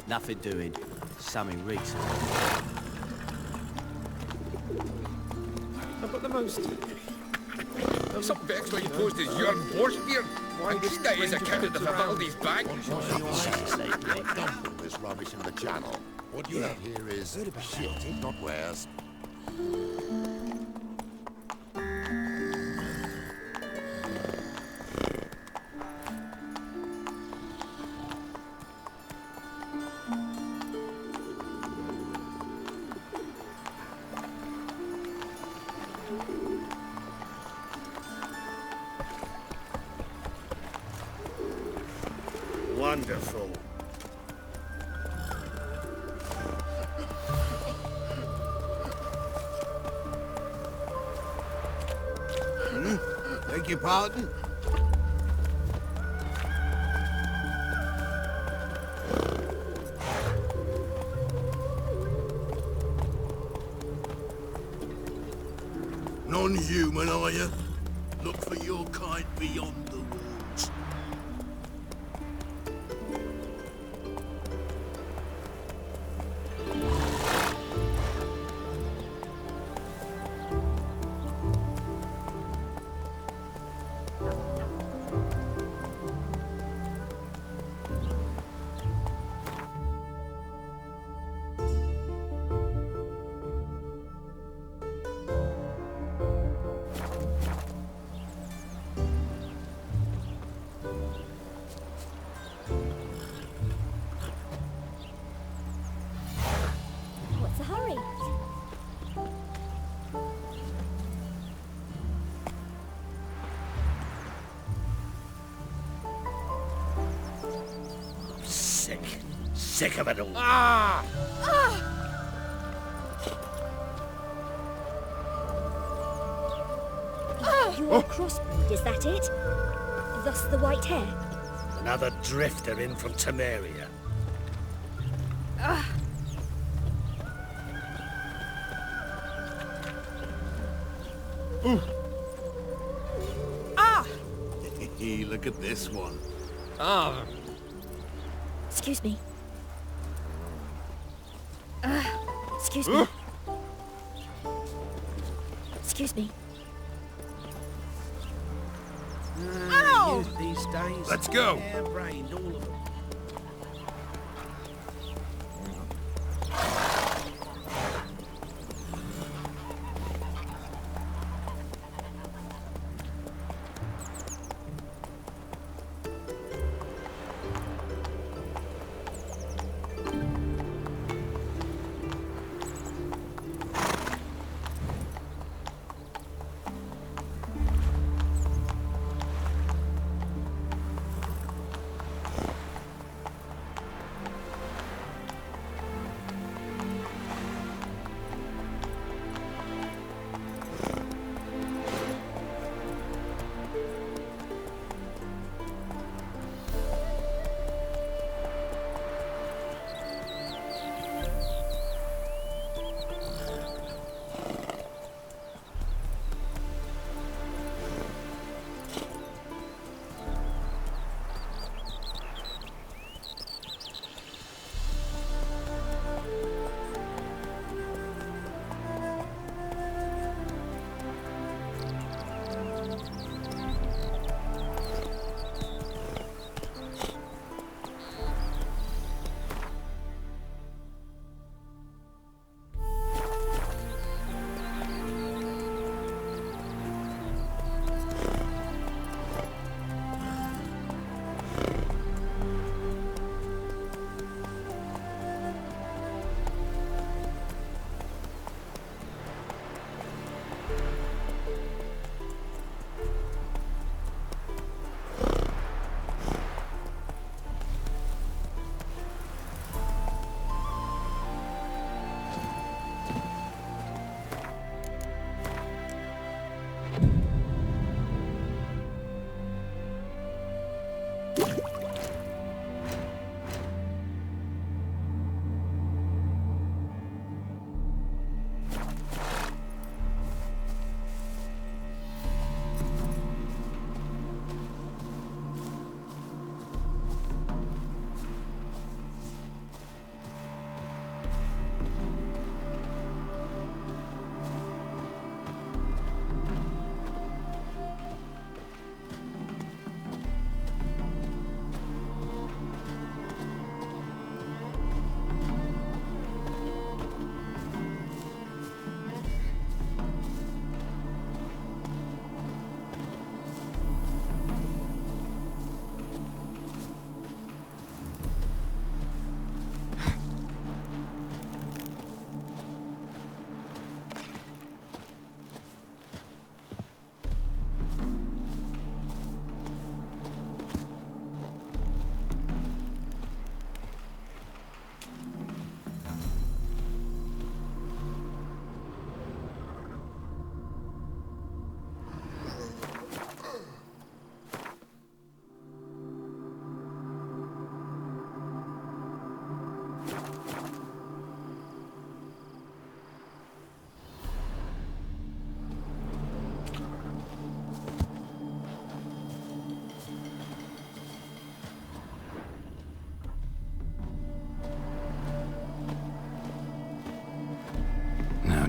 Nothing doing. Something reeks. I've got the most. Some vexed when you posed as Jörn Borstein. I think that is a candidate for Vivaldi's bag. Dump this rubbish in the channel. What you have here is shit, not wares. Wonderful. Beg your pardon? Non-human, are you? Look for your kind beyond the walls. What's the hurry? Sick. Sick of it all. Ah! You're a crossbreed, is that it? Thus the white hair? Another drifter in from Temeria. Look at this one. Ah! Excuse me. Excuse me. Excuse me. Ow! These days. Let's go. Hair-brained, all of them.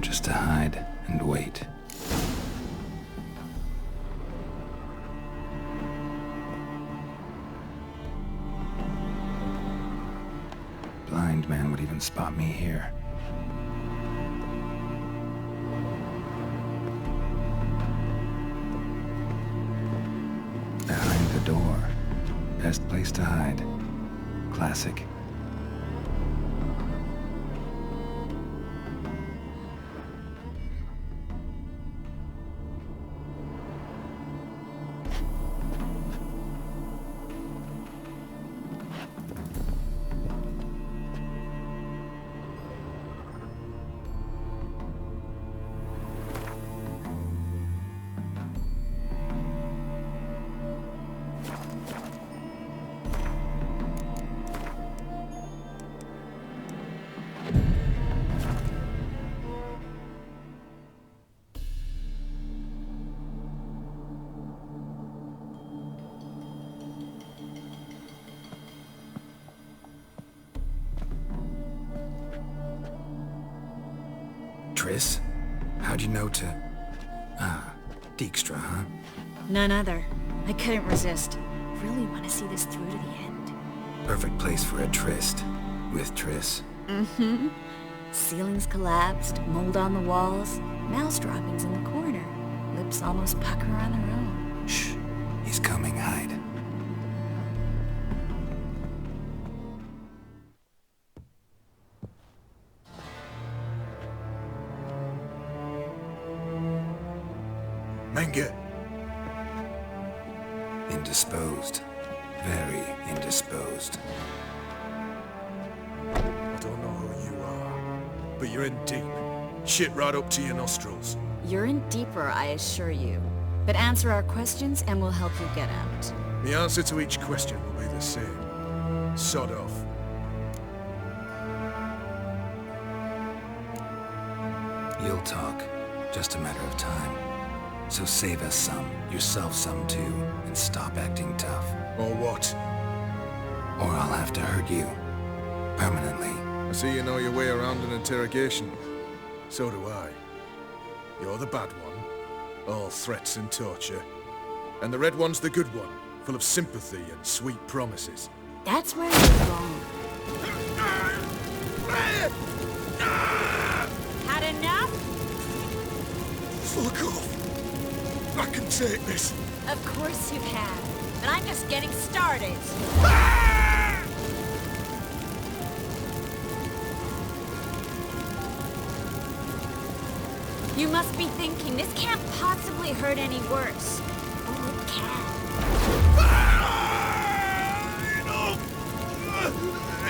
just to hide and wait. Blind man would even spot me here. Behind the door. Best place to hide. Classic. Triss? How'd you know to... Dijkstra, huh? None other. I couldn't resist. Really want to see this through to the end. Perfect place for a tryst. With Triss. Mm-hmm. Ceilings collapsed, mold on the walls, mouse droppings in the corner. Lips almost pucker on their own. Shh. He's coming, hide. Menge. Indisposed. Very indisposed. I don't know who you are, but you're in deep. Shit right up to your nostrils. You're in deeper, I assure you. But answer our questions and we'll help you get out. The answer to each question will be the same. Sod off. You'll talk. Just a matter of time. So save us some, yourself some too, and stop acting tough. Or what? Or I'll have to hurt you. Permanently. I see you know your way around an interrogation. So do I. You're the bad one, all threats and torture. And the red one's the good one, full of sympathy and sweet promises. That's where you're wrong. Had enough? Fuck off! I can take this. Of course you can. But I'm just getting started. You must be thinking, this can't possibly hurt any worse. Oh, it can.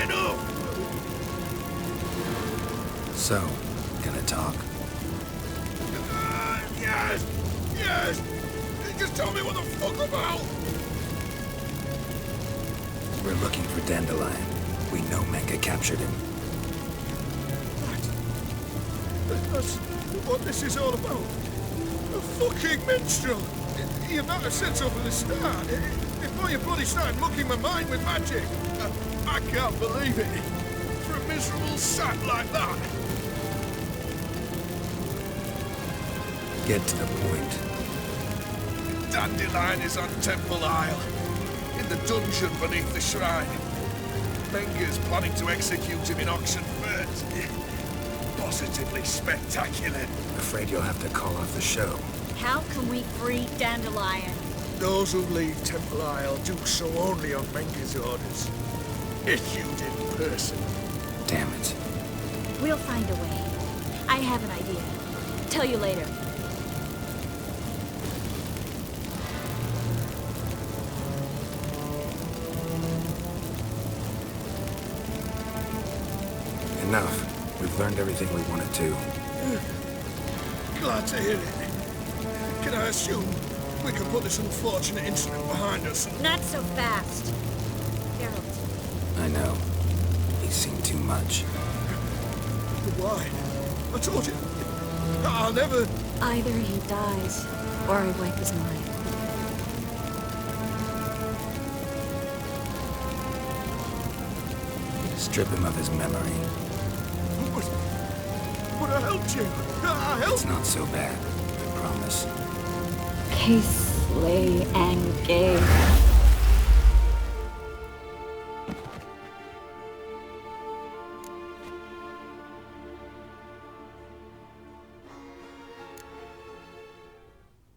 Enough! So, gonna talk? Yes! Yes! Just tell me what the fuck about! We're looking for Dandelion. We know Menge captured him. That's what this is all about. A fucking minstrel! You might have said so from the start. Before you bloody started mucking my mind with magic. I can't believe it. For a miserable sap like that. Get to the point. Dandelion is on Temple Isle, in the dungeon beneath the shrine. Menge's planning to execute him in Oxenfurt. Positively spectacular. Afraid you'll have to call off the show. How can we free Dandelion? Those who leave Temple Isle do so only on Menge's orders. Issued in person. Damn it. We'll find a way. I have an idea. Tell you later. Enough. We've learned everything we wanted to. Glad to hear it. Can I assume we can put this unfortunate incident behind us? Not so fast. Geralt. I know. He's seen too much. But why? I told you. I'll never... Either he dies, or I wipe his mind. Strip him of his memory. But I helped you. I helped. It's not so bad, I promise. Case, lay, and gay.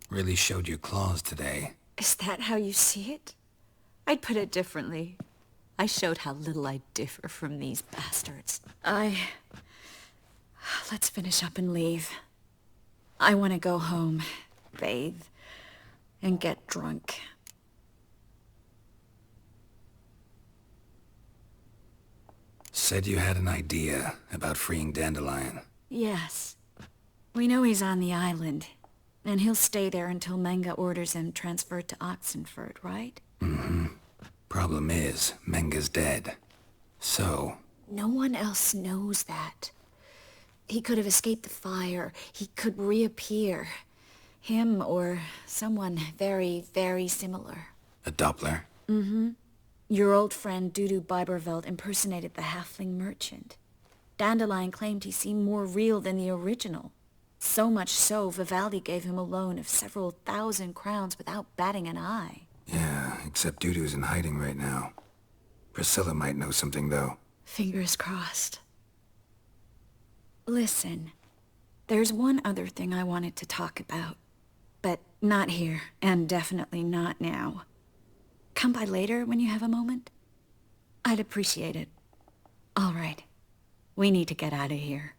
Really showed your claws today. Is that how you see it? I'd put it differently. I showed how little I differ from these bastards. Let's finish up and leave. I want to go home, bathe, and get drunk. Said you had an idea about freeing Dandelion. Yes. We know he's on the island, and he'll stay there until Menga orders him transferred to Oxenford, right? Mm-hmm. Problem is, Menga's dead. So... No one else knows that. He could have escaped the fire. He could reappear. Him or someone very, very similar. A Doppler? Mm-hmm. Your old friend DUDU Biberveld impersonated the halfling merchant. Dandelion claimed he seemed more real than the original. So much so, Vivaldi gave him a loan of several thousand crowns without batting an eye. Yeah, except Dudu's in hiding right now. Priscilla might know something, though. Fingers crossed. Listen, there's one other thing I wanted to talk about. But not here, and definitely not now. Come by later when you have a moment? I'd appreciate it. All right. We need to get out of here.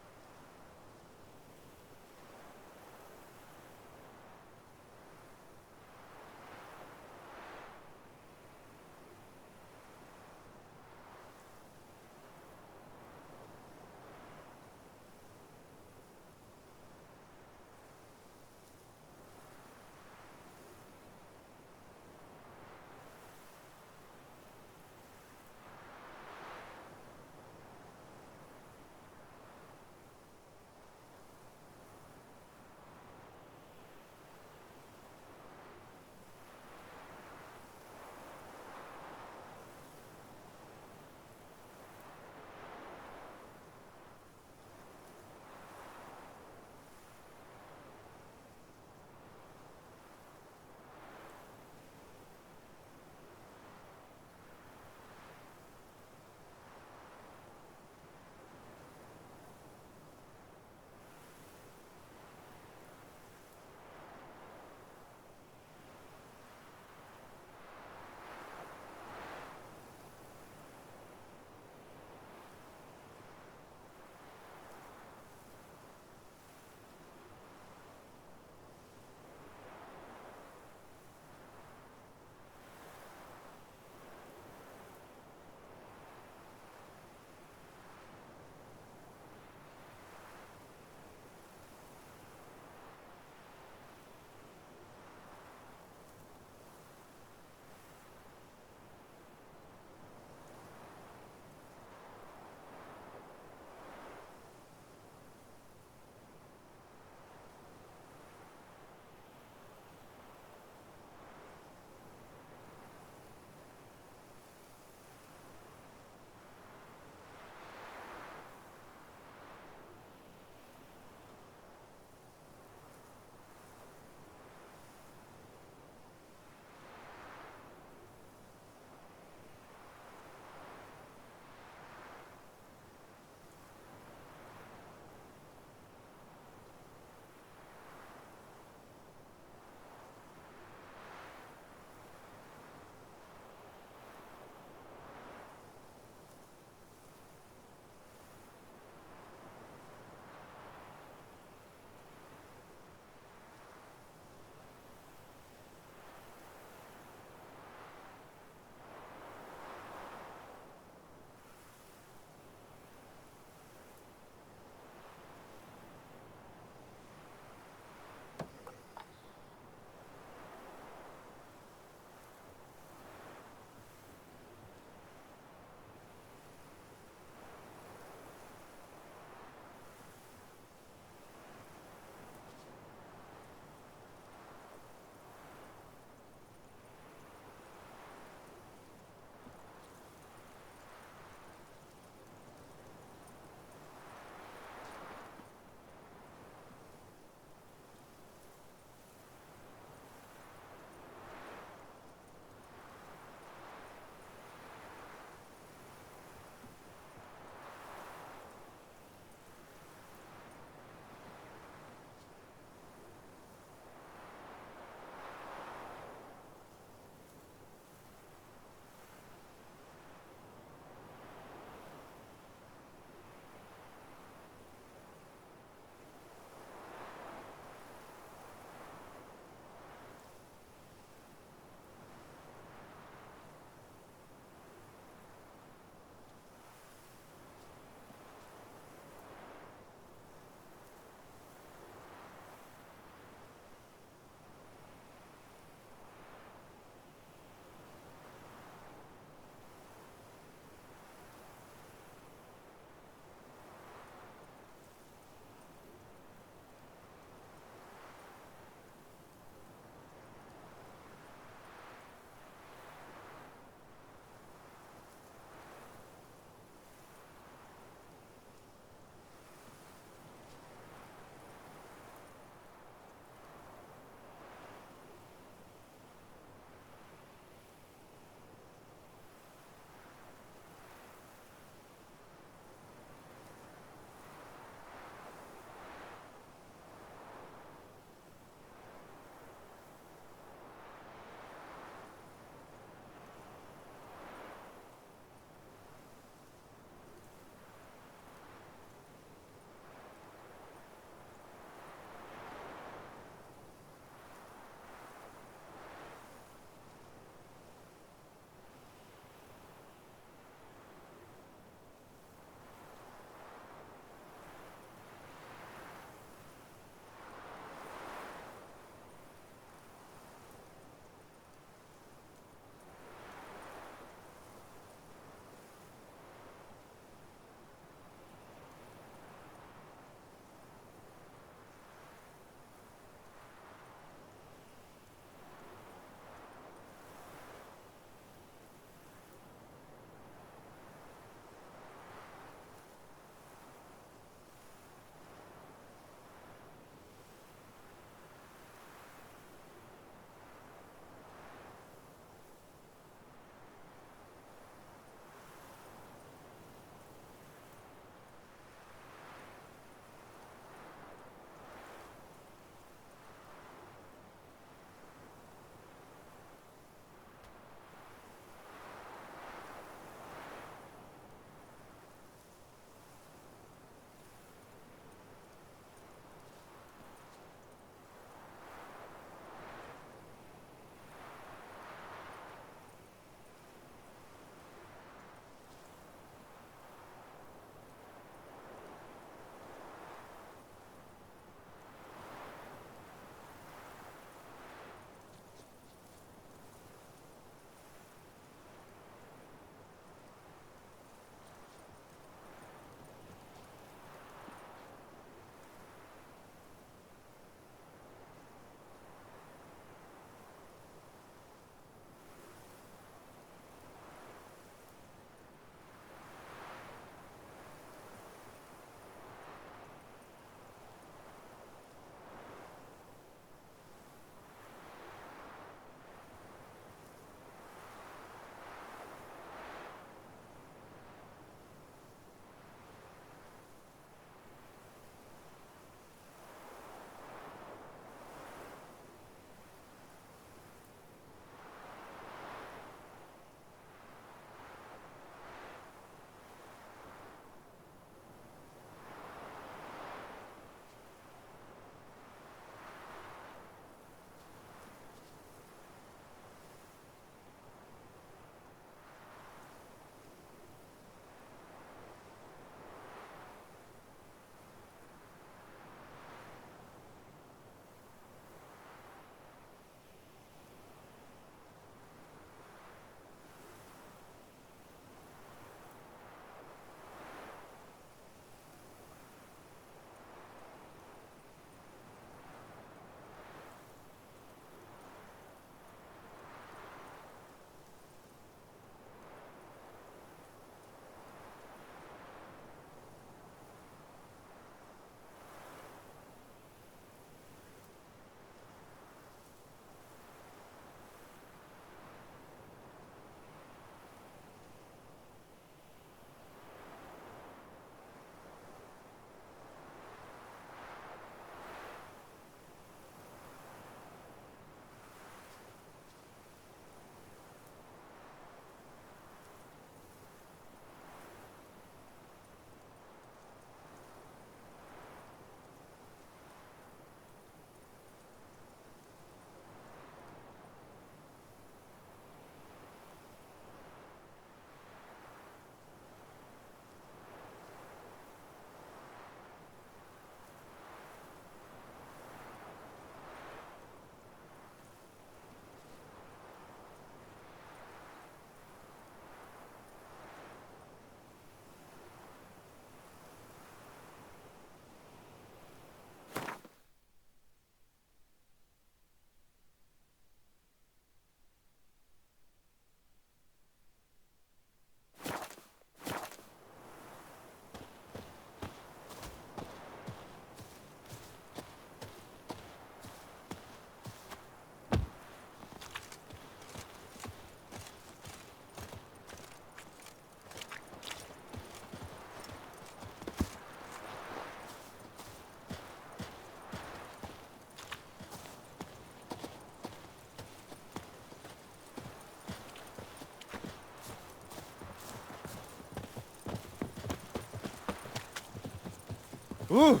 Ooh.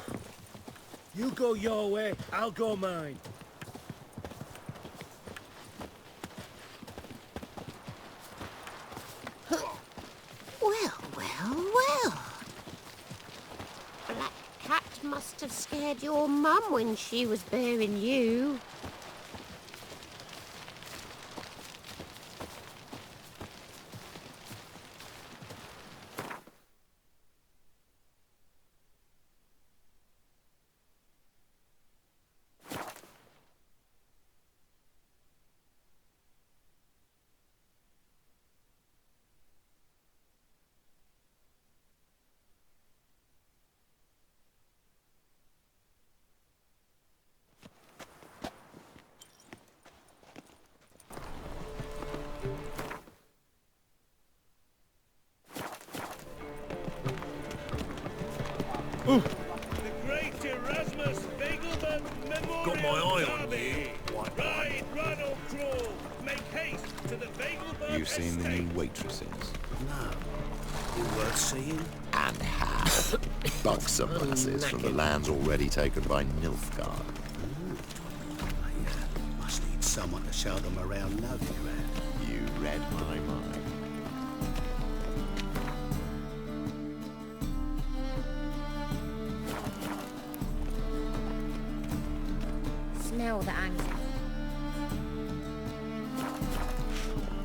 You go your way, I'll go mine. Well. Black Cat must have scared your mum when she was bearing you. The great Erasmus Begelman Memorial Got my eye on Derby. you, white boy. Ride, run or crawl. Make haste to the Begelman You've seen the new estate. waitresses. No. You worth seeing? And how? Buxom lasses from the lands already taken by Nilfgaard. Must need someone to show them around Novigrad. You read my mind. Smell the anger.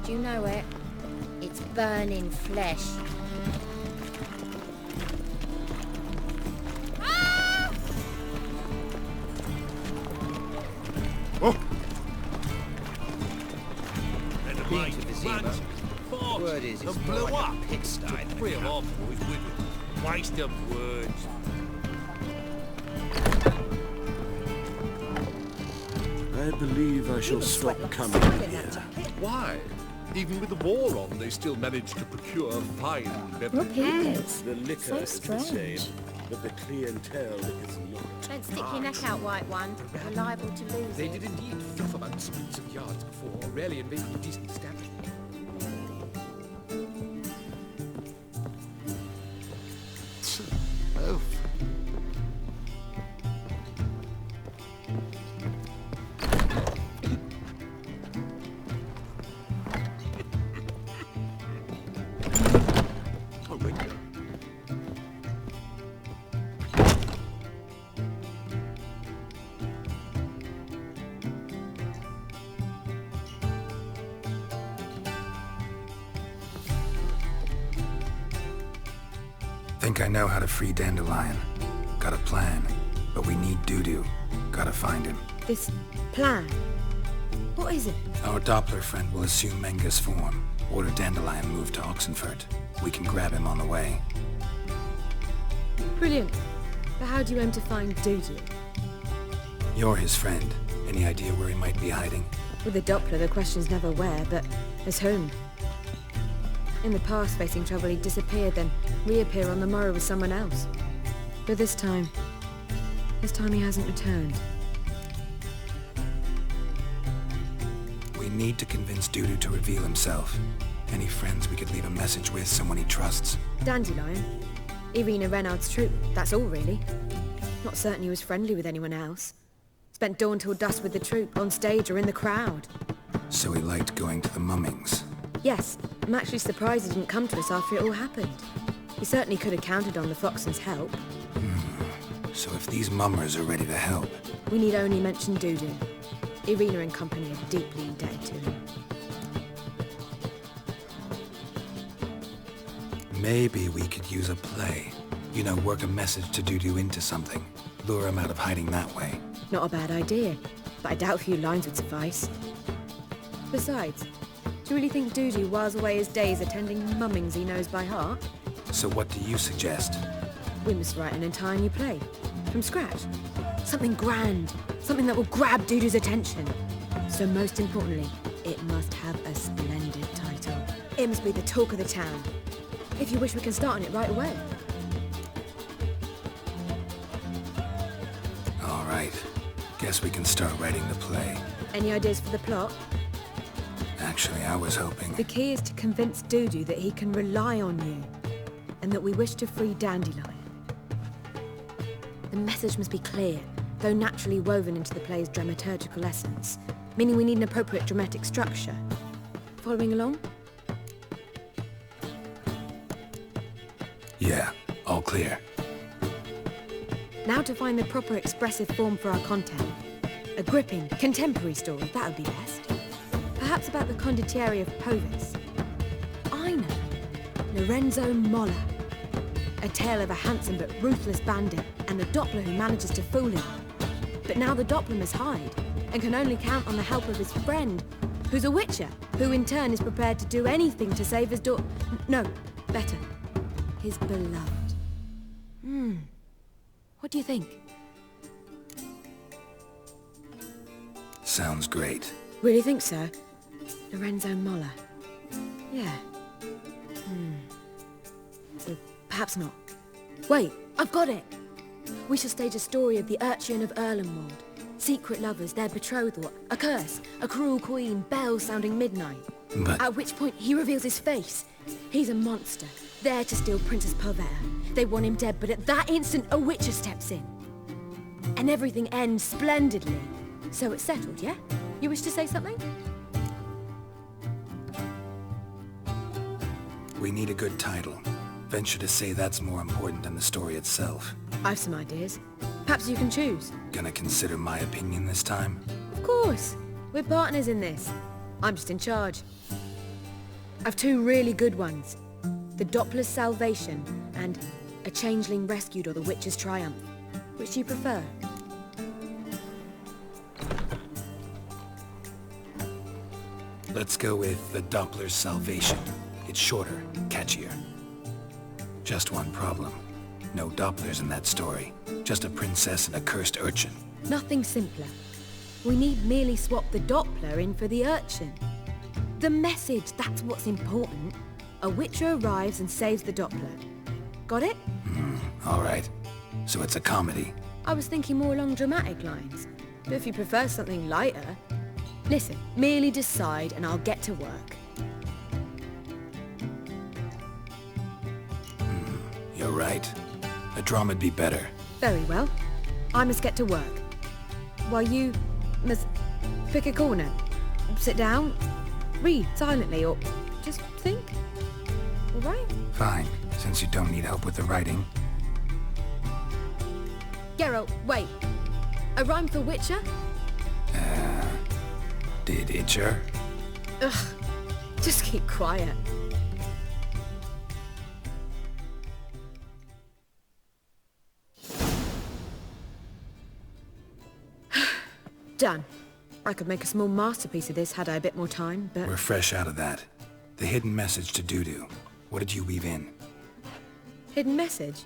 Do you know it? It's burning flesh. Been to Vizima. Word is it's blew up. Pigsty. Three of our boys with it. Waste of words. I believe I shall stop coming here. Why? Even with the war on, they still manage to procure fine beverages. The liquor is the same, but the clientele is not. Don't stick your neck out, white one. You're liable to lose They it. did indeed fluff about streets and yards before, rarely invading a decent establishment. Oh. Think I know how to free Dandelion. Got a plan, but we need DUDU. Gotta find him. This plan? What is it? Our Doppler friend will assume Menga's form. Order Dandelion moved to Oxenfurt. We can grab him on the way. Brilliant. But how do you aim to find DUDU? You're his friend. Any idea where he might be hiding? With the Doppler, the question's never where, but as whom. In the past, facing trouble, he'd disappear, then reappear on the morrow with someone else. But this time he hasn't returned. We need to convince DUDU to reveal himself. Any friends we could leave a message with, someone he trusts. Dandelion? Irina Renard's troop, that's all really. Not certain he was friendly with anyone else. Spent dawn till dusk with the troop, on stage or in the crowd. So he liked going to the mummings. Yes, I'm actually surprised he didn't come to us after it all happened. He certainly could have counted on the Foxton's help. So if these mummers are ready to help... We need only mention DUDU. Irina and company are deeply indebted to him. Maybe we could use a play. You know, work a message to DUDU into something. Lure him out of hiding that way. Not a bad idea, but I doubt a few lines would suffice. Besides, do you really think DUDU whiles away his days attending mummings he knows by heart? So what do you suggest? We must write an entire new play. From scratch. Something grand. Something that will grab DUDU's attention. So most importantly, it must have a splendid title. It must be the talk of the town. If you wish, we can start on it right away. All right. Guess we can start writing the play. Any ideas for the plot? Actually, I was hoping... The key is to convince DUDU that he can rely on you, and that we wish to free Dandelion. The message must be clear, though naturally woven into the play's dramaturgical essence, meaning we need an appropriate dramatic structure. Following along? Yeah, all clear. Now to find the proper expressive form for our content. A gripping, contemporary story, that would be best. Perhaps about the condottieri of Povis. I know. Lorenzo Molla. A tale of a handsome but ruthless bandit and the Doppler who manages to fool him. But now the Doppler must hide and can only count on the help of his friend, who's a witcher, who in turn is prepared to do anything to save his No, better. His beloved. What do you think? Sounds great. Really think so? Lorenzo Molla. Yeah. Or perhaps not. Wait, I've got it! We shall stage a story of the Urchin of Erlenwald. Secret lovers, their betrothal, a curse, a cruel queen, bells sounding midnight. But... At which point he reveals his face. He's a monster, there to steal Princess Pavetta. They want him dead, but at that instant a witcher steps in. And everything ends splendidly. So it's settled, yeah? You wish to say something? We need a good title. Venture to say that's more important than the story itself. I've some ideas. Perhaps you can choose. Gonna consider my opinion this time? Of course. We're partners in this. I'm just in charge. I've two really good ones. The Doppler's Salvation and A Changeling Rescued or the Witcher's Triumph. Which do you prefer? Let's go with the Doppler's Salvation. It's shorter, catchier. Just one problem. No Dopplers in that story. Just a princess and a cursed urchin. Nothing simpler. We need merely swap the Doppler in for the urchin. The message, that's what's important. A witcher arrives and saves the Doppler. Got it? All right. So it's a comedy. I was thinking more along dramatic lines. But if you prefer something lighter... Listen, merely decide and I'll get to work. You're right. A drama'd be better. Very well. I must get to work. While you must pick a corner. Sit down, read silently, or just think. All right? Fine, since you don't need help with the writing. Geralt, wait. A rhyme for Witcher? Did Itcher? Ugh. Just keep quiet. Done. I could make a small masterpiece of this had I a bit more time, but... We're fresh out of that. The hidden message to DUDU. What did you weave in? Hidden message?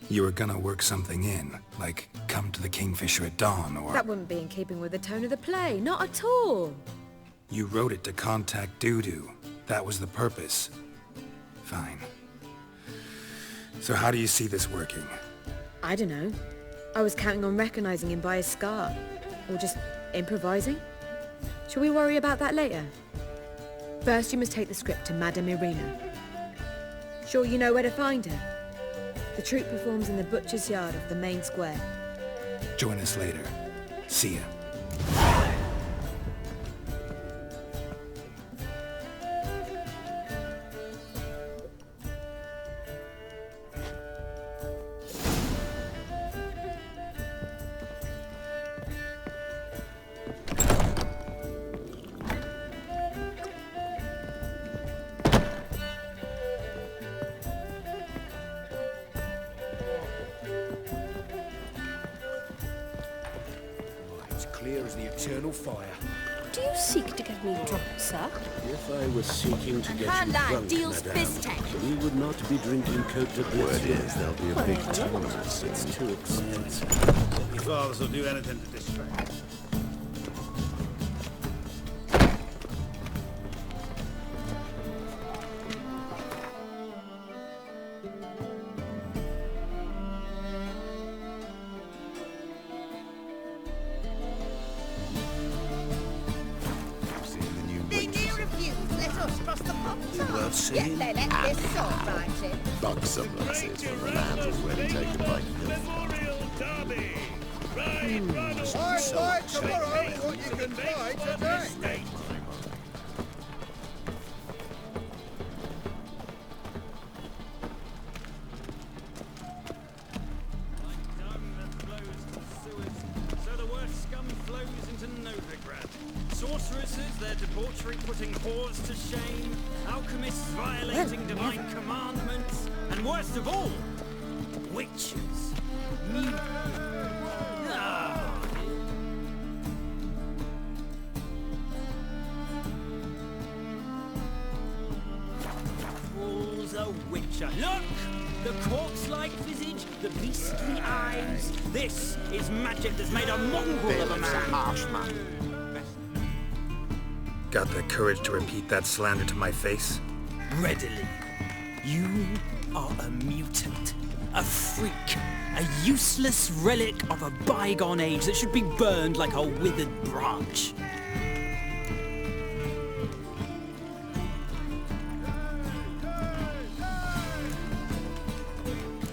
You were gonna work something in, like come to the Kingfisher at dawn, or... That wouldn't be in keeping with the tone of the play, not at all. You wrote it to contact DUDU. That was the purpose. Fine. So how do you see this working? I don't know. I was counting on recognizing him by his scar. Or just improvising? Shall we worry about that later? First, you must take the script to Madame Irina. Sure you know where to find her? The troupe performs in the butcher's yard of the main square. Join us later. See ya. Clear as the eternal fire. Do you seek to get me drunk, sir? If I was seeking to get her you lad drunk, deals madame, fistech. we would not be drinking Cote de Bleu. Word is there'll be a big tournament It's soon. too expensive. Your fathers will do anything to distract. Seeing the new They witches. dare refuse. Let us cross the pond. Worth seeing. Then let this sort right in. Buxom lasses from the lands already taken by Nilfgaard. Buy tomorrow what you can buy today. Sorceresses, their debauchery putting whores to shame, alchemists violating divine commandments, and worst of all, witches. Fools a witcher. Look! The corpse-like visage, the beastly eyes. This is magic that's made a mongrel of a man. Got the courage to repeat that slander to my face? Readily. You are a mutant, a freak, a useless relic of a bygone age that should be burned like a withered branch.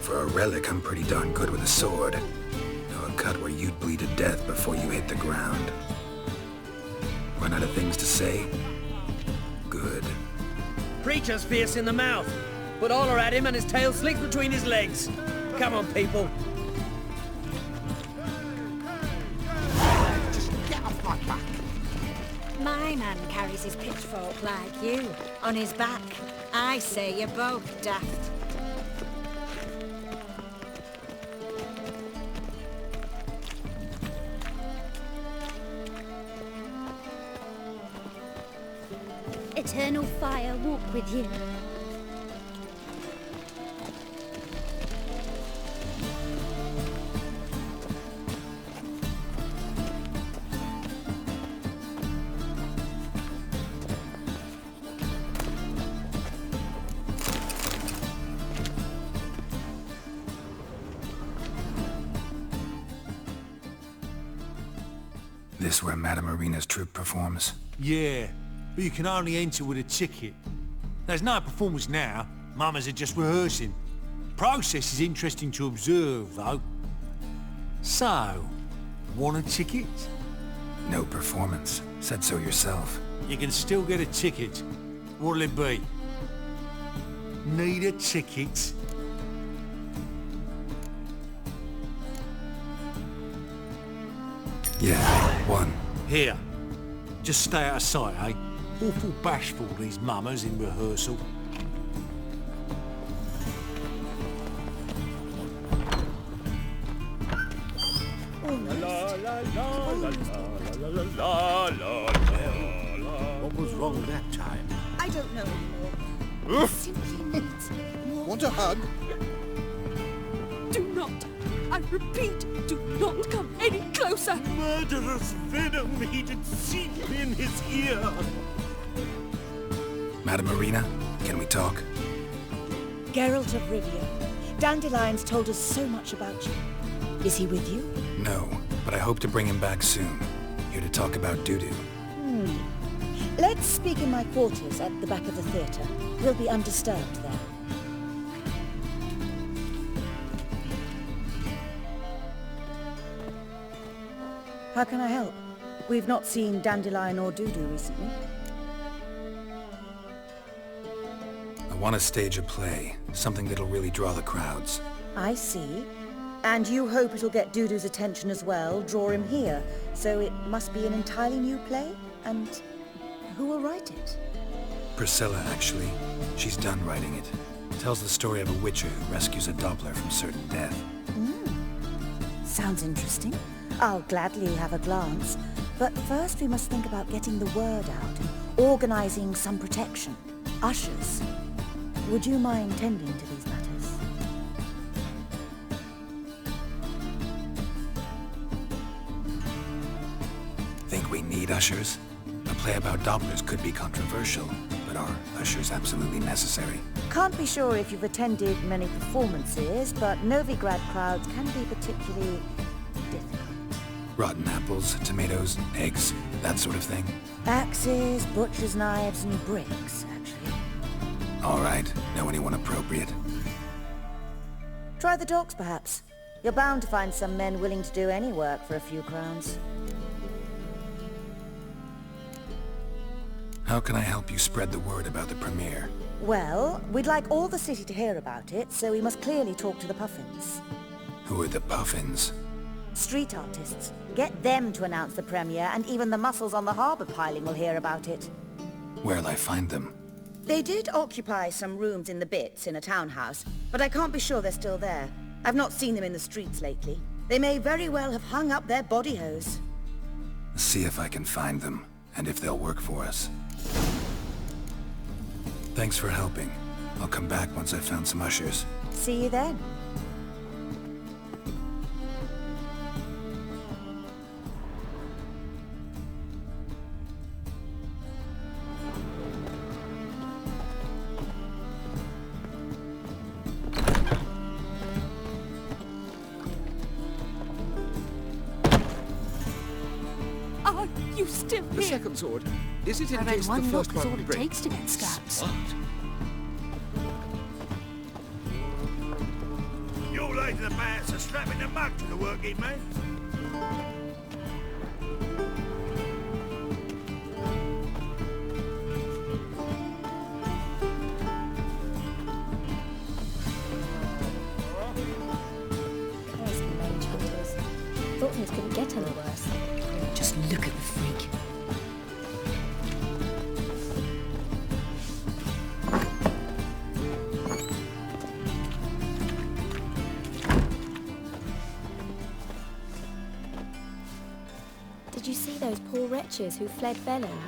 For a relic, I'm pretty darn good with a sword. Know a cut where you'd bleed to death before you hit the ground. Run out of things to say? Good. Preacher's fierce in the mouth, but holler at him and his tail slick between his legs. Come on, people. Just get off my back. My man carries his pitchfork like you, on his back. I say you're both daft. Eternal fire walk with you. This where Madame Marina's troupe performs? Yeah, but you can only enter with a ticket. There's no performance now. Mamas are just rehearsing. Process is interesting to observe, though. So, want a ticket? No performance. Said so yourself. You can still get a ticket. What'll it be? Need a ticket? Yeah, one. Here. Just stay out of sight, eh? Awful bashful, these mamas in rehearsal. What was wrong that time? I don't know anymore. Simply needs more. Want a hug? Do not, I repeat, do not come any closer. Murderous venom heated seep in his ear. Madame Marina, can we talk? Geralt of Rivia. Dandelion's told us so much about you. Is he with you? No, but I hope to bring him back soon. Here to talk about DUDU. Let's speak in my quarters at the back of the theatre. We'll be undisturbed there. How can I help? We've not seen Dandelion or DUDU recently. I want to stage a play, something that'll really draw the crowds. I see. And you hope it'll get DUDU's attention as well, draw him here. So it must be an entirely new play? And who will write it? Priscilla, actually. She's done writing it. Tells the story of a witcher who rescues a Doppler from certain death. Sounds interesting. I'll gladly have a glance. But first we must think about getting the word out and organizing some protection. Ushers. Would you mind tending to these matters? Think we need ushers? A play about Dopplers could be controversial, but are ushers absolutely necessary? Can't be sure if you've attended many performances, but Novigrad crowds can be particularly difficult. Rotten apples, tomatoes, eggs, that sort of thing? Axes, butcher's knives, and bricks, actually. All right. Know anyone appropriate? Try the docks, perhaps. You're bound to find some men willing to do any work for a few crowns. How can I help you spread the word about the premiere? Well, we'd like all the city to hear about it, so we must clearly talk to the Puffins. Who are the Puffins? Street artists. Get them to announce the premiere, and even the muscles on the harbour piling will hear about it. Where'll I find them? They did occupy some rooms in the Bits in a townhouse, but I can't be sure they're still there. I've not seen them in the streets lately. They may very well have hung up their body hose. See if I can find them, and if they'll work for us. Thanks for helping. I'll come back once I've found some ushers. See you then. Are you still The here? second sword. Is it in I read case the one first look is one all it breaks? takes to get scabs. You're lazy the man, so strapping the mug to the working man. Christ, mage hunters. Thought things couldn't get any worse. Just look at the freak. Did you see those poor wretches who fled Belling?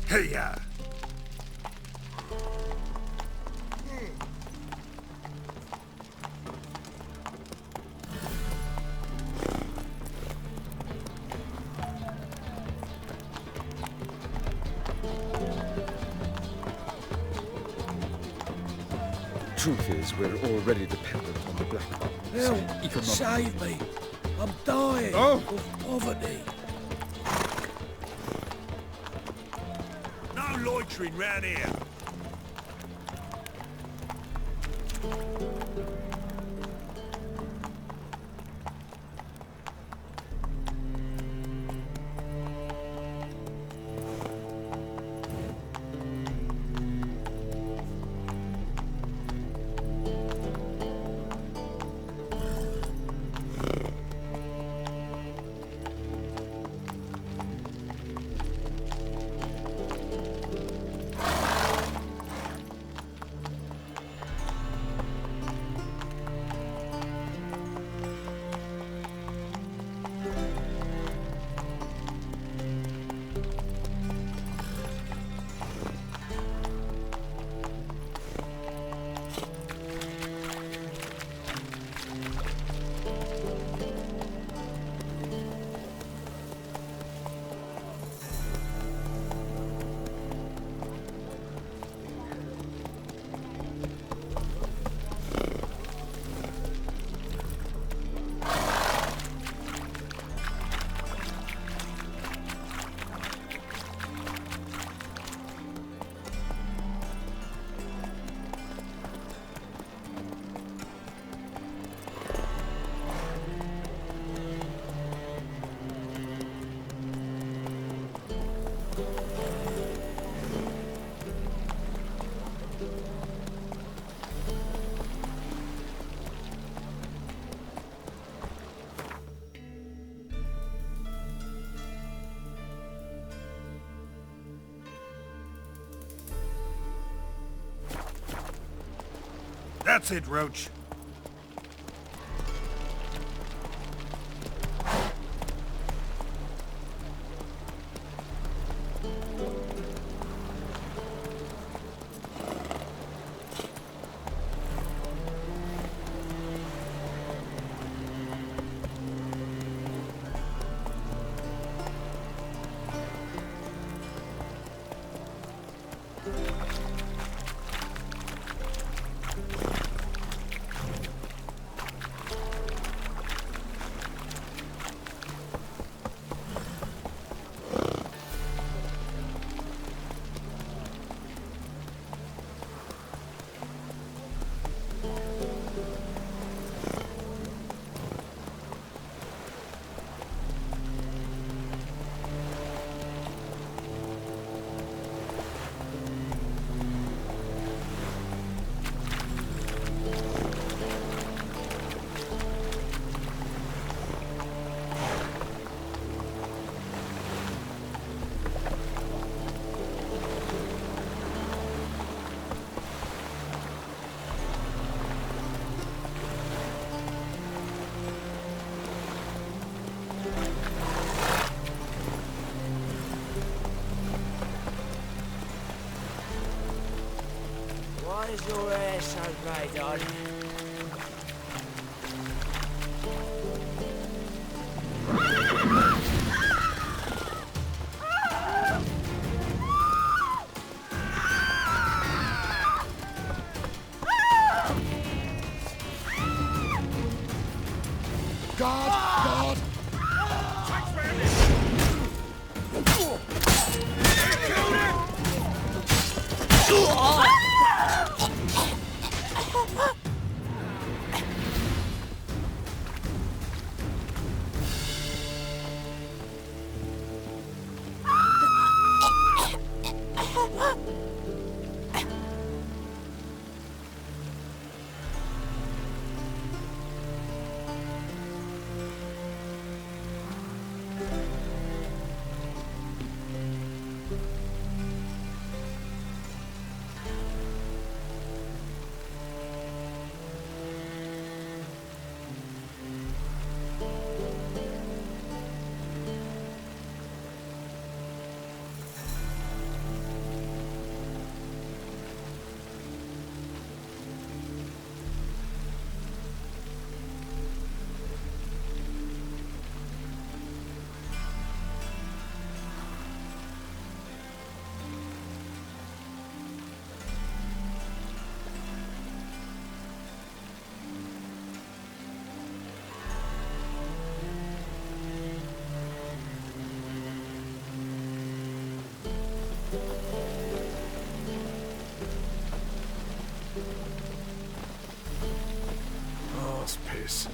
Hey-ya! Truth is, we're already dependent on the black market. Help! Economic- Save me! I'm dying Oh. of poverty. No loitering round here. That's it, Roach. Why is your hair so grey, darling? God! Arse piss.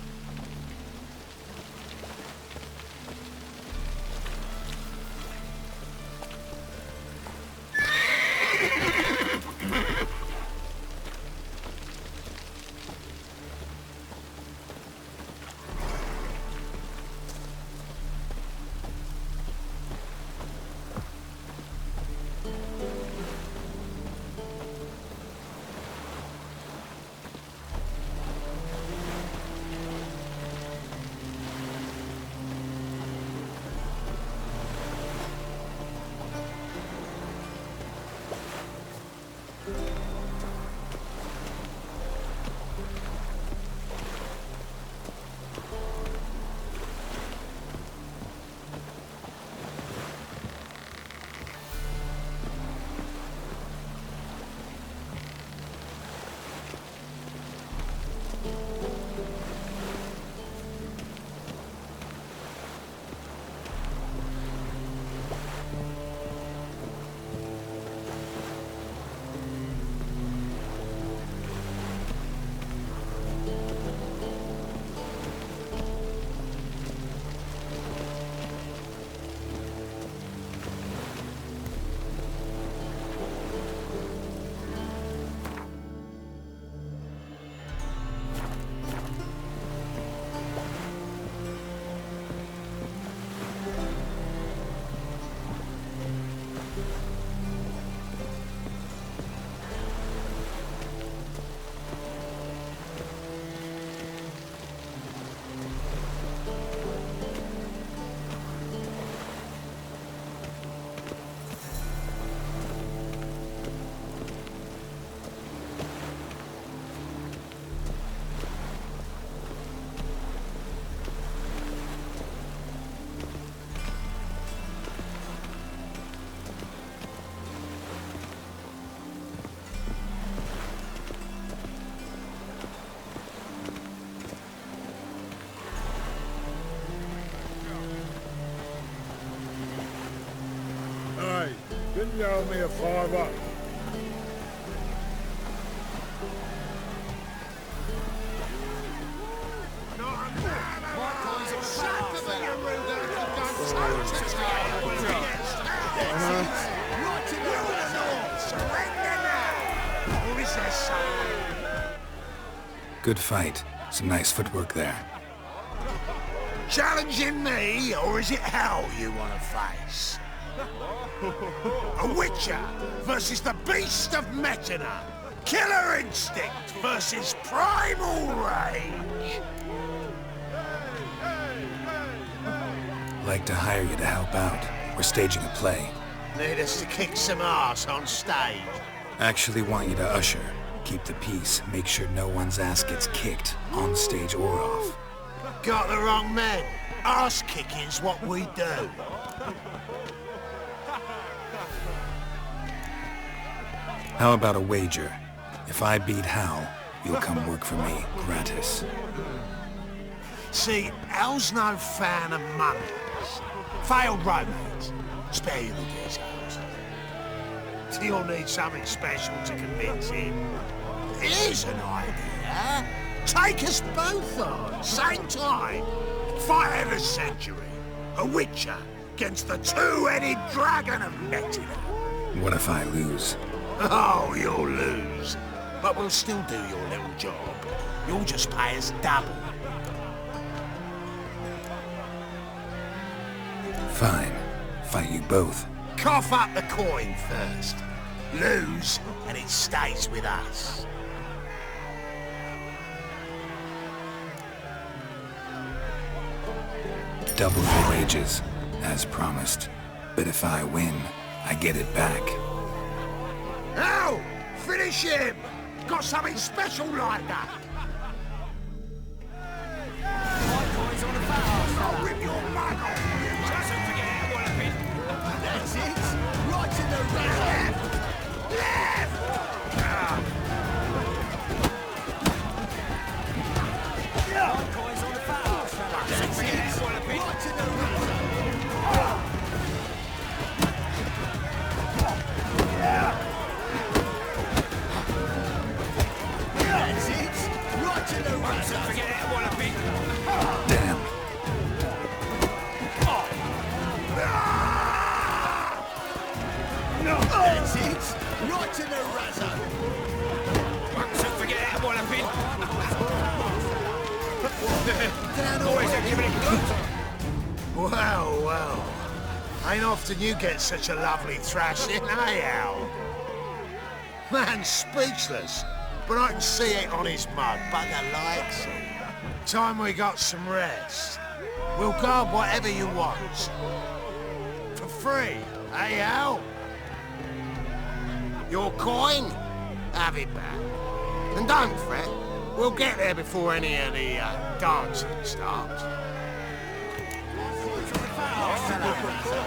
You owe me a fiver. Good fight. Some nice footwork there. Challenging me, or is it hell you want to face? A Witcher versus the Beast of Metina. Killer instinct versus primal rage. Like to hire you to help out. We're staging a play. Need us to kick some ass on stage. Actually want you to usher. Keep the peace. Make sure no one's ass gets kicked, on stage or off. Got the wrong man. Ass kicking's what we do. How about a wager? If I beat Hal, you'll come work for me, gratis. See, Hal's no fan of mummies. Failed romance. Spare you the details. You'll need something special to convince him. Here's an idea. Take us both on, same time. Fight of the century. A Witcher against the two-headed dragon of Metina. What if I lose? Oh, you'll lose. But we'll still do your little job. You'll just pay us double. Fine. Fight you both. Cough up the coin first. Lose, and it stays with us. Double the wages, as promised. But if I win, I get it back. Now, finish him! Got something special like that! I'll rip your mug off! That's it! Right in the left! Left! That's it! Right in the That's it! Right in the Damn. That's it! Right in the razor! Once and forget it, what I've been. Always a giving it good. Well, well. Ain't often you get such a lovely thrashing, eh, Al? Man's speechless, but I can see it on his mug. Bugger likes it. Time we got some rest. We'll guard whatever you want. For free, eh, Al? Your coin? Have it back. And don't fret. We'll get there before any of the dancing starts. That's it! Right in the razor!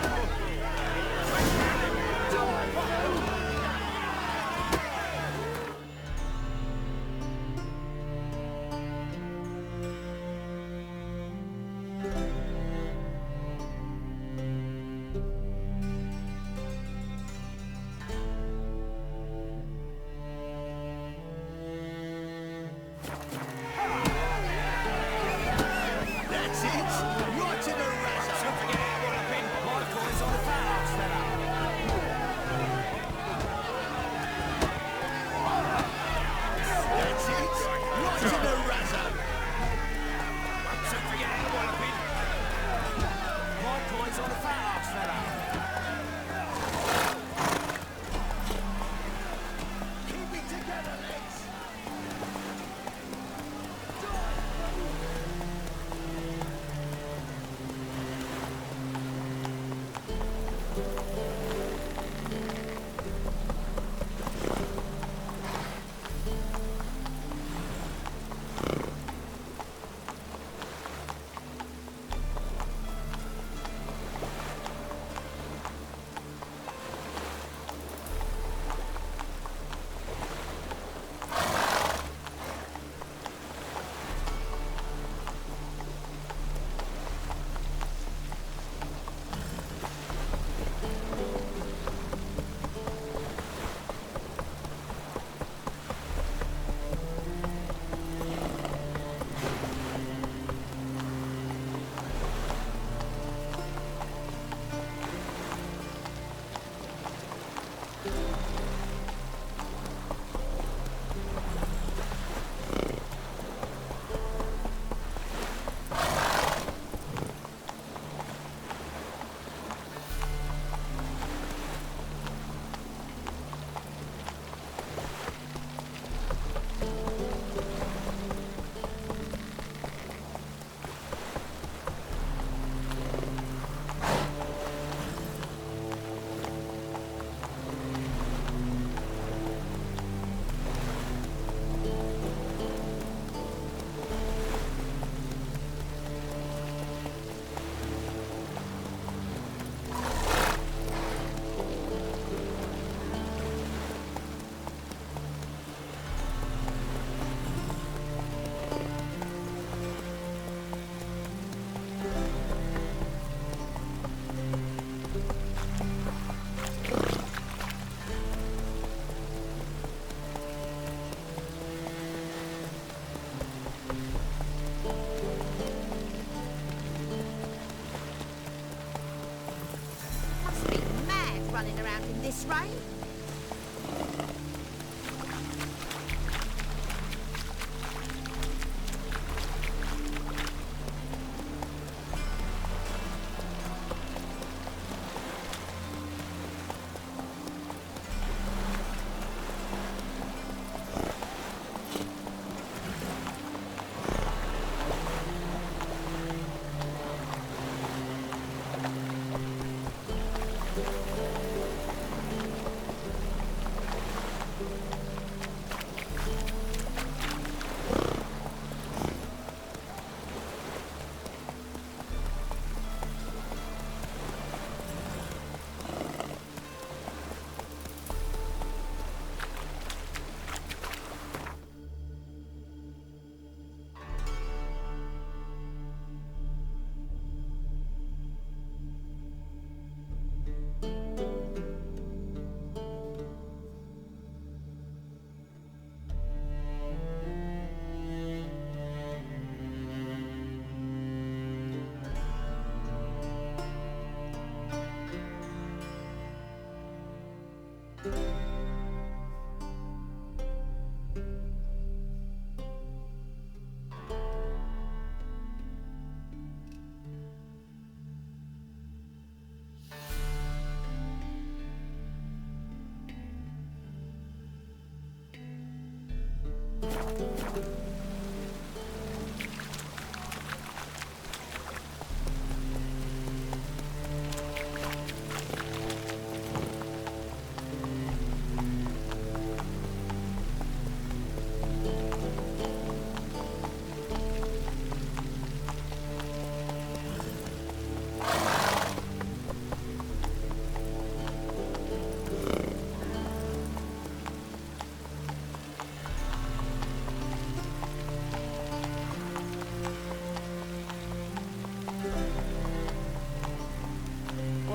this rain?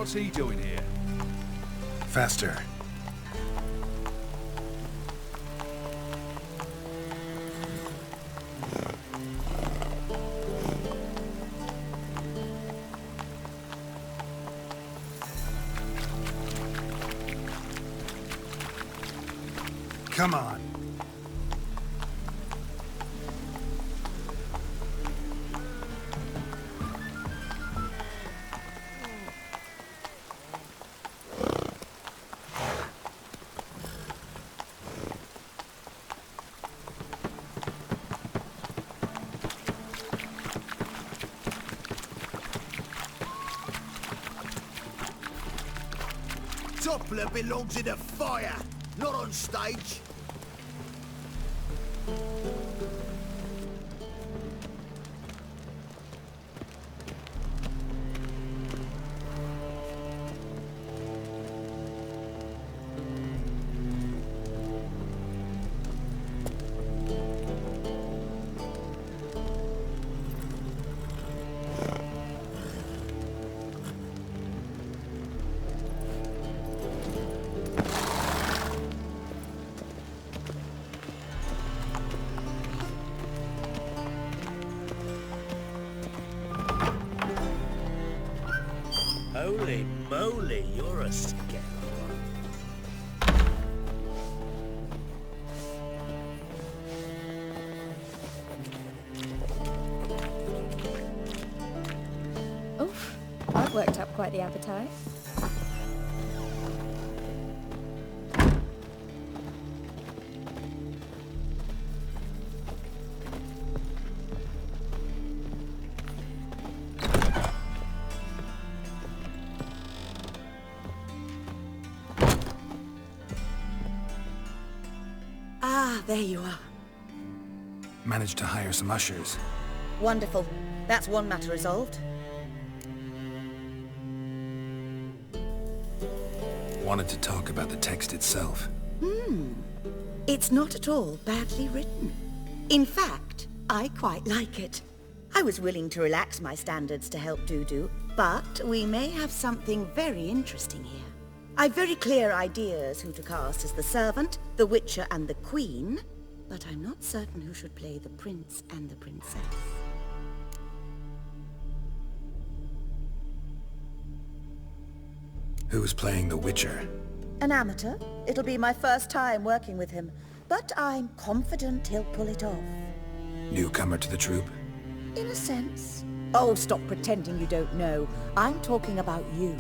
What's he doing here? Faster. Come on. Doppler belongs in a fire, not on stage. Holy moly, you're a scoundrel. Oof, I've worked up quite the appetite. Ah, there you are. Managed to hire some ushers. Wonderful. That's one matter resolved. Wanted to talk about the text itself. It's not at all badly written. In fact, I quite like it. I was willing to relax my standards to help DUDU, but we may have something very interesting here. I've very clear ideas who to cast as the servant, the witcher and the queen, but I'm not certain who should play the prince and the princess. Who's playing the Witcher? An amateur. It'll be my first time working with him, but I'm confident he'll pull it off. Newcomer to the troupe? In a sense. Oh, stop pretending you don't know. I'm talking about you.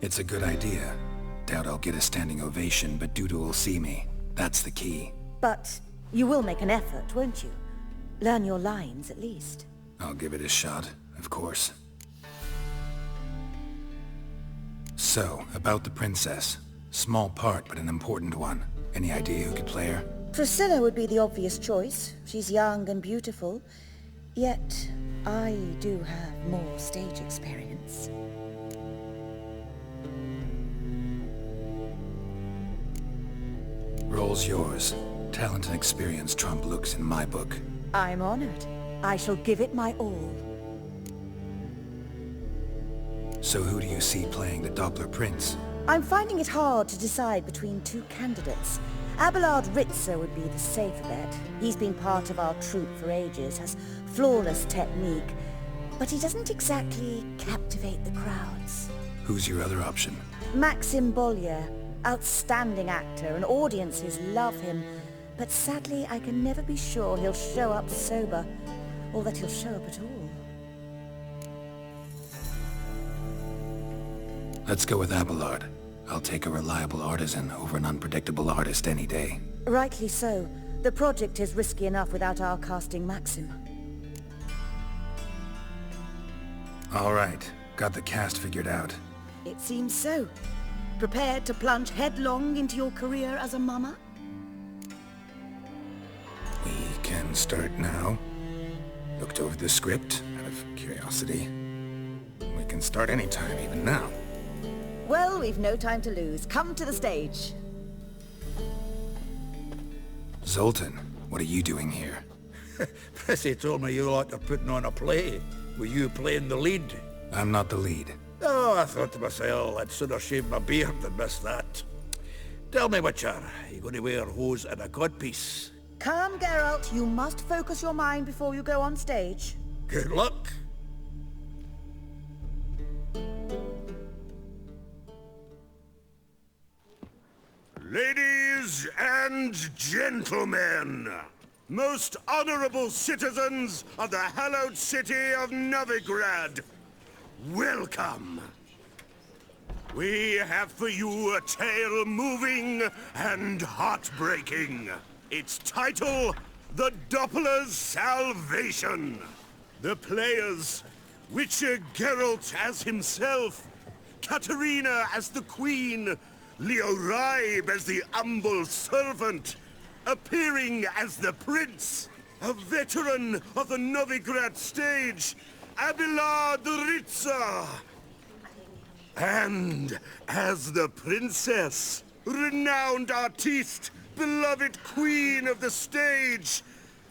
It's a good idea. Doubt I'll get a standing ovation, but DUDU will see me. That's the key. But you will make an effort, won't you? Learn your lines, at least. I'll give it a shot, of course. So, about the princess. Small part, but an important one. Any idea who could play her? Priscilla would be the obvious choice. She's young and beautiful. Yet, I do have more stage experience. Role's yours. Talent and experience trump looks in my book. I'm honored. I shall give it my all. So who do you see playing the Doppler Prince? I'm finding it hard to decide between two candidates. Abelard Ritzer would be the safer bet. He's been part of our troupe for ages, has flawless technique, but he doesn't exactly captivate the crowds. Who's your other option? Maxim Bollier, outstanding actor, and audiences love him, but sadly I can never be sure he'll show up sober, or that he'll show up at all. Let's go with Abelard. I'll take a reliable artisan over an unpredictable artist any day. Rightly so. The project is risky enough without our casting Maxim. All right. Got the cast figured out. It seems so. Prepared to plunge headlong into your career as a mama? We can start now. Looked over the script, out of curiosity. We can start anytime, even now. Well, we've no time to lose. Come to the stage. Zoltan, what are you doing here? Prissy told me you like putting on a play. Were you playing the lead? I'm not the lead. Oh, I thought to myself, I'd sooner shave my beard than miss that. Tell me, Witcher, are you going to wear hose and a codpiece? Calm, Geralt. You must focus your mind before you go on stage. Good luck. Ladies and gentlemen, most honorable citizens of the hallowed city of Novigrad, welcome. We have for you a tale moving and heartbreaking. Its title, The Doppler's Salvation. The players, Witcher Geralt as himself, Katerina as the Queen, Leo Raib as the humble servant, appearing as the Prince, a veteran of the Novigrad stage, Abelard Ritzer. And as the Princess, renowned artiste, beloved Queen of the stage,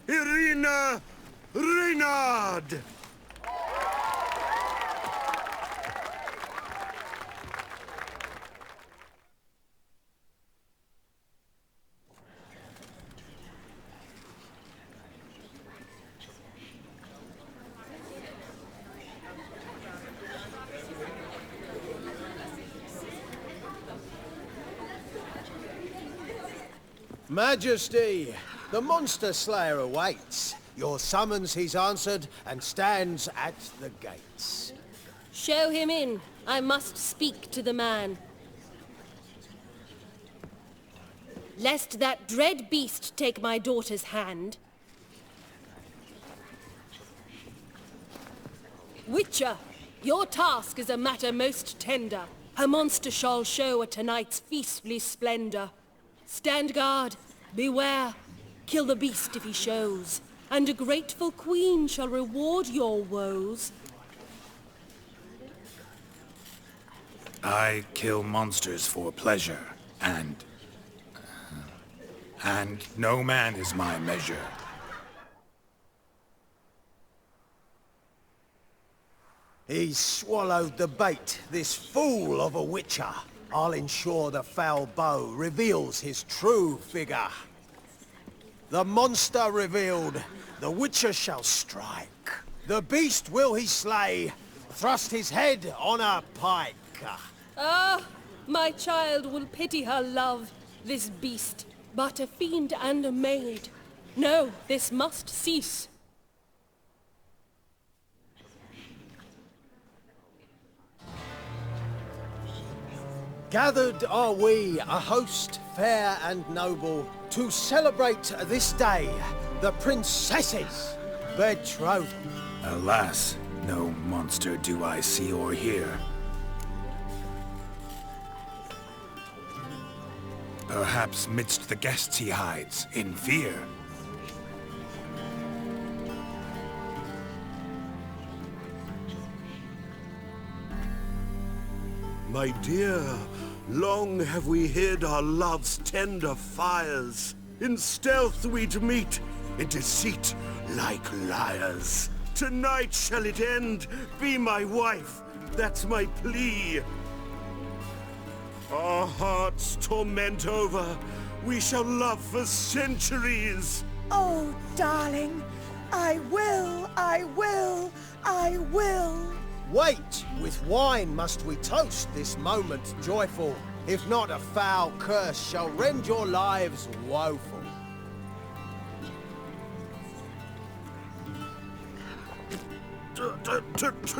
Irina Reynard. Majesty, the monster slayer awaits. Your summons he's answered and stands at the gates. Show him in. I must speak to the man. Lest that dread beast take my daughter's hand. Witcher, your task is a matter most tender. Her monster shall show at tonight's feastly splendor. Stand guard, beware, kill the beast if he shows, and a grateful queen shall reward your woes. I kill monsters for pleasure, and no man is my measure. He's swallowed the bait, this fool of a witcher. I'll ensure the foul bow reveals his true figure. The monster revealed, the witcher shall strike. The beast will he slay, thrust his head on a pike. Rebecca. Ah, my child will pity her love, this beast, but a fiend and a maid. No, this must cease. Gathered are we, a host fair and noble, to celebrate this day, the princess's betrothal. Alas, no monster do I see or hear. Perhaps midst the guests he hides, in fear. My dear, long have we hid our love's tender fires. In stealth we'd meet, in deceit like liars. Tonight shall it end, be my wife, that's my plea. Our hearts torment over, we shall love for centuries. Oh, darling, I will, I will, I will. Wait, with wine must we toast this moment joyful. If not, a foul curse shall rend your lives woeful.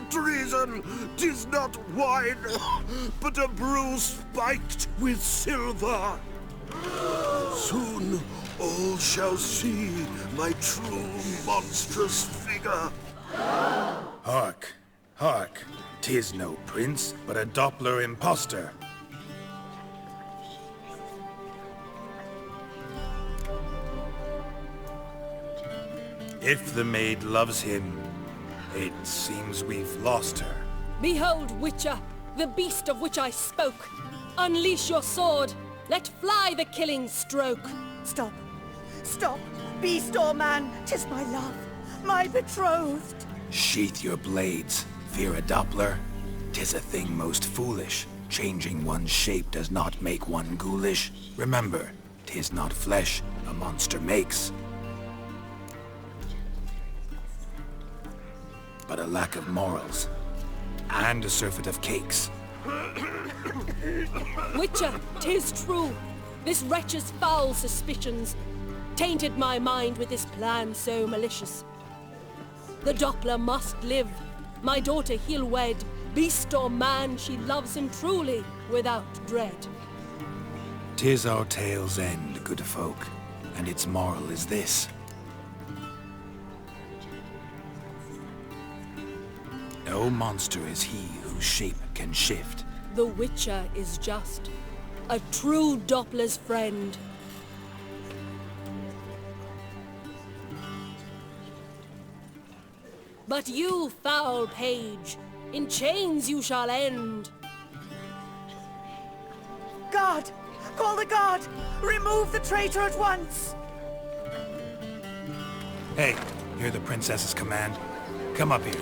Treason! 'Tis not wine, but a brew spiked with silver. Soon all shall see my true monstrous figure. Hark, hark. 'Tis no prince, but a Doppler impostor. If the maid loves him, it seems we've lost her. Behold, Witcher, the beast of which I spoke. Unleash your sword. Let fly the killing stroke. Stop. Stop. Beast or man, 'tis my love, my betrothed. Sheath your blades. Fear a Doppler? 'Tis a thing most foolish. Changing one's shape does not make one ghoulish. Remember, 'tis not flesh a monster makes, but a lack of morals, and a surfeit of cakes. Witcher, 'tis true. This wretch's foul suspicions tainted my mind with this plan so malicious. The Doppler must live. My daughter he'll wed. Beast or man, she loves him truly, without dread. 'Tis our tale's end, good folk, and its moral is this. No monster is he whose shape can shift. The Witcher is just a true Doppler's friend. But you, foul page, in chains you shall end. Guard! Call the guard! Remove the traitor at once! Hey, hear the princess's command? Come up here.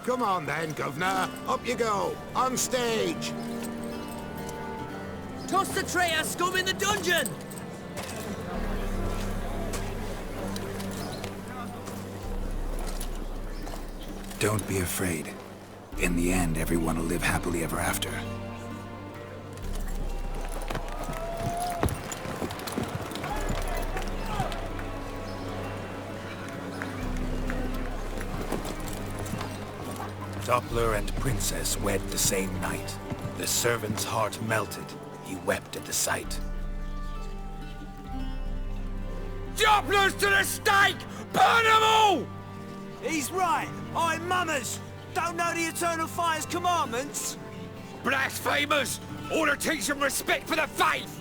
Come on then, Governor. Up you go. On stage. Toss the traitor scum in the dungeon! Don't be afraid. In the end, everyone will live happily ever after. Doppler and Princess wed the same night. The servant's heart melted. He wept at the sight. Dopplers to the stake! Burn them all! He's right. I'm mummers. Don't know the Eternal Fire's commandments. Blasphemers! Order teach some respect for the faith!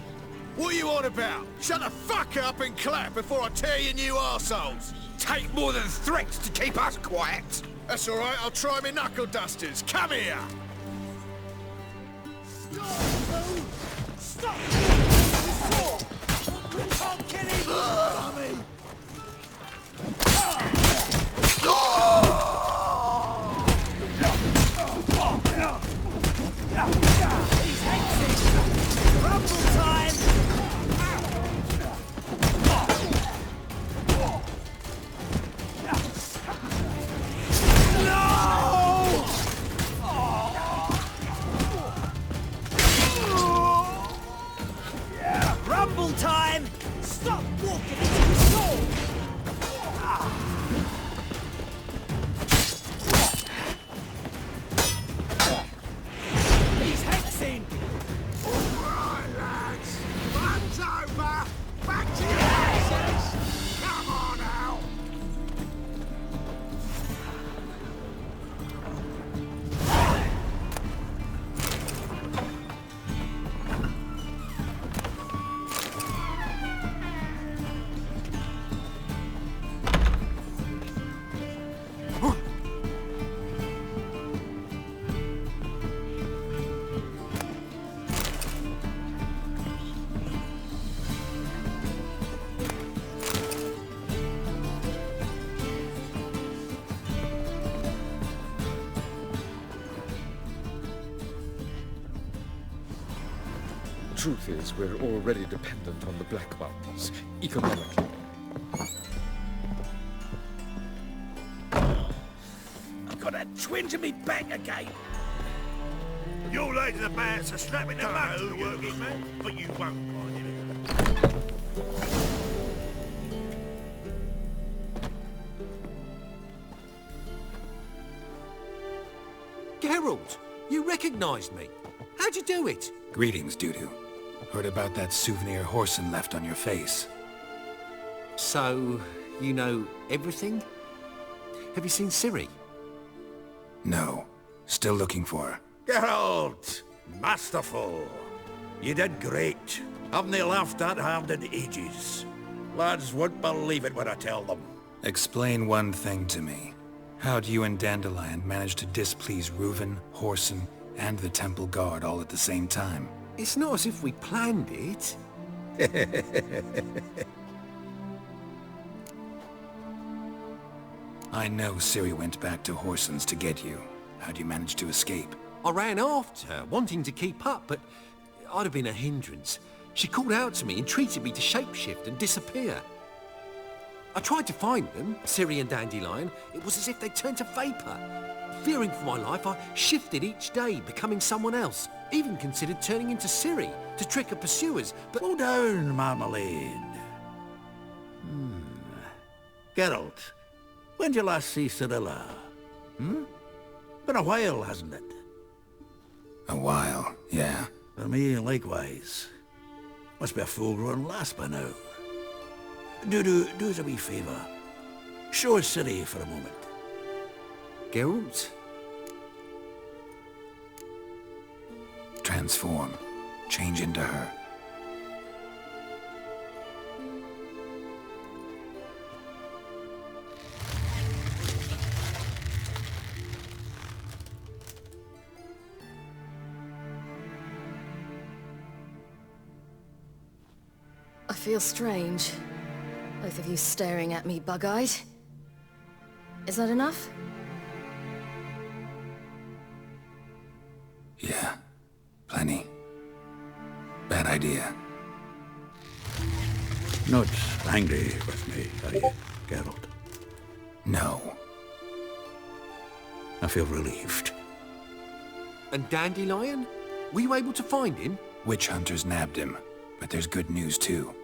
What are you on about? Shut the fuck up and clap before I tear you new arseholes! Take more than threats to keep us quiet! That's all right, I'll try my knuckle dusters. Come here! Stop! We can't kill him! He's hexing! Rumble time! truth is, we're already dependent on the Black Mountains, economically. I've got a twinge in me back again. You're late to the bands are slapping the mouth to the working man, but you won't find it. Geralt, you recognized me. How'd you do it? Greetings, DUDU. Heard about that souvenir Whoreson left on your face. So, you know everything? Have you seen Ciri? No. Still looking for her. Geralt! Masterful! You did great. Haven't they laughed that hard in ages? Lads won't believe it when I tell them. Explain one thing to me. How'd you and Dandelion manage to displease Reuven, Whoreson, and the Temple Guard all at the same time? It's not as if we planned it. I know Ciri went back to Whoreson's to get you. How'd you manage to escape? I ran after her, wanting to keep up, but I'd have been a hindrance. She called out to me, entreated me to shapeshift and disappear. I tried to find them, Ciri and Dandelion. It was as if they turned to vapor. Fearing for my life, I shifted each day, becoming someone else. Even considered turning into Ciri to trick her pursuers, but... Slow down, Marmalade. Geralt, when did you last see Cirilla? Been a while, hasn't it? A while, yeah. For me, likewise. Must be a full-grown lass by now. Do us a wee favour. Show us Ciri for a moment. Geralt? Transform. Change into her. I feel strange. Both of you staring at me bug-eyed. Is that enough? Yeah. Plenty. Bad idea. Not angry with me, are you, Geralt? No. I feel relieved. And Dandelion? Were you able to find him? Witch hunters nabbed him, but there's good news too.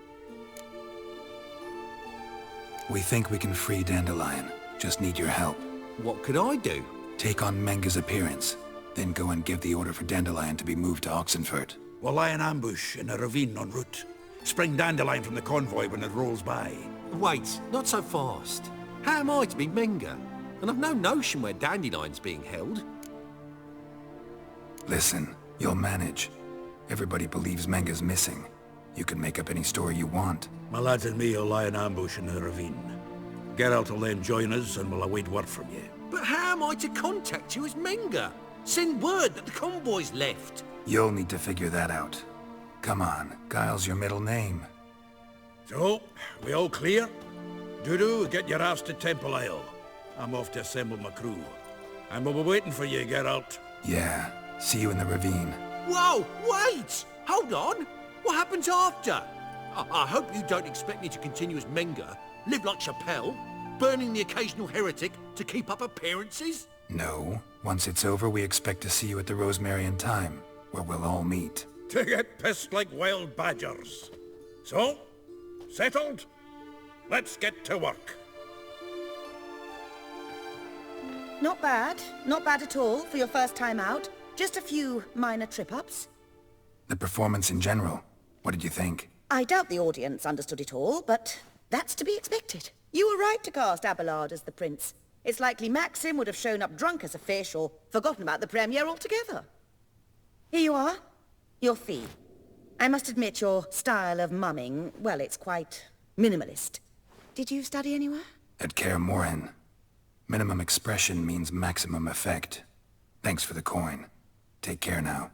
We think we can free Dandelion. Just need your help. What could I do? Take on Menga's appearance, then go and give the order for Dandelion to be moved to Oxenfurt. We'll lie in ambush in a ravine en route. Spring Dandelion from the convoy when it rolls by. Wait, not so fast. How am I to be Menga? And I've no notion where Dandelion's being held. Listen, you'll manage. Everybody believes Menga's missing. You can make up any story you want. My lads and me will lie in ambush in the ravine. Geralt will then join us and we'll await word from you. But how am I to contact you as Menga? Send word that the convoy's left. You'll need to figure that out. Come on, Guile's your middle name. So, we all clear? DUDU, get your ass to Temple Isle. I'm off to assemble my crew. And we'll be waiting for you, Geralt. Yeah, see you in the ravine. Whoa, wait! Hold on! What happens after? I hope you don't expect me to continue as Menga, live like Chappelle, burning the occasional heretic to keep up appearances? No. Once it's over, we expect to see you at the Rosemary and Thyme, where we'll all meet. To get pissed like wild badgers. So, settled? Let's get to work. Not bad. Not bad at all for your first time out. Just a few minor trip-ups. The performance in general, what did you think? I doubt the audience understood it all, but that's to be expected. You were right to cast Abelard as the prince. It's likely Maxim would have shown up drunk as a fish or forgotten about the premiere altogether. Here you are. Your fee. I must admit your style of mumming, well, it's quite minimalist. Did you study anywhere? At Kaer Morhen. Minimum expression means maximum effect. Thanks for the coin. Take care now.